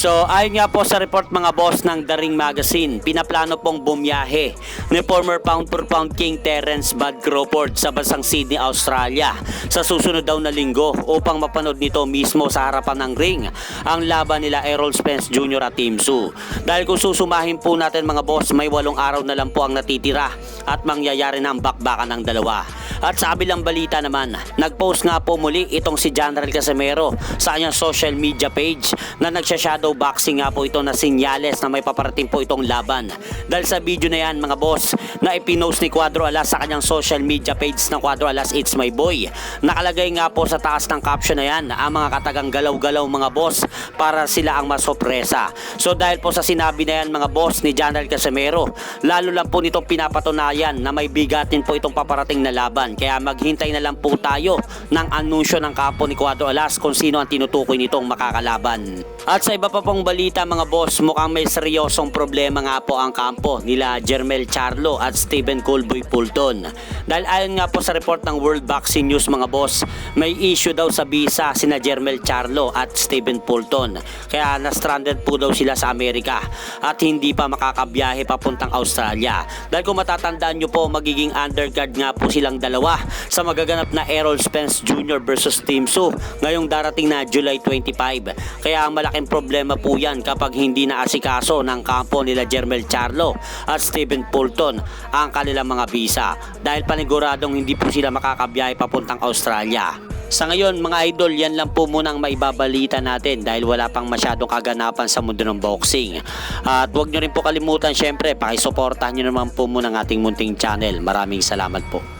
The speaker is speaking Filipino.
So ayon nga po sa report mga boss ng The Ring Magazine, pinaplano pong bumiyahe ni former pound for pound king Terence Bud Crawford sa bansang Sydney, Australia sa susunod daw na linggo upang mapanood nito mismo sa harapan ng ring ang laban nila Errol Spence Jr. at Tim Tszyu. Dahil kung susumahin po natin mga boss, may 8 araw na lang po ang natitira at mangyayari na ang bakbakan ng dalawa. At sa kabilang balita naman, nag-post nga po muli itong si General Casimero sa kanyang social media page na nagsha-shadow boxing nga po ito na sinyales na may paparating po itong laban. Dahil sa video na yan mga boss na ipinost ni Cuadro Alas sa kanyang social media page ng Cuadro Alas It's My Boy, nakalagay nga po sa taas ng caption na yan ang mga katagang galaw-galaw mga boss para sila ang masopresa. So dahil po sa sinabi na yan mga boss ni General Casimero, lalo lang po nitong pinapatunayan na may bigatin po itong paparating na laban. Kaya maghintay na lang po tayo ng anunsyo ng kapo ni Cuadro Alas kung sino ang tinutukoy nitong makakalaban. At sa iba pa pong balita mga boss, mukhang may seryosong problema nga po ang kampo nila Jermell Charlo at Stephen Colboy Fulton. Dahil ayon nga po sa report ng World Boxing News mga boss, may issue daw sa visa sina Jermell Charlo at Stephen Fulton. Kaya na-stranded po daw sila sa Amerika at hindi pa makakabiyahe papuntang Australia. Dahil kung matatandaan nyo po, magiging undercard nga po silang dalawa sa magaganap na Errol Spence Jr. versus Tim Tszyu ngayong darating na July 25. Kaya ang malaking problema po yan kapag hindi naasikaso ng kampo nila Jermell Charlo at Stephen Fulton ang kanilang mga visa dahil paniguradong hindi po sila makakabiyahe papuntang Australia. Sa ngayon mga idol, yan lang po muna ang maibabalita natin dahil wala pang masyadong kaganapan sa mundo ng boxing. At huwag nyo rin po kalimutan syempre, pakisuportahan nyo naman po muna ang ating munting channel. Maraming salamat po.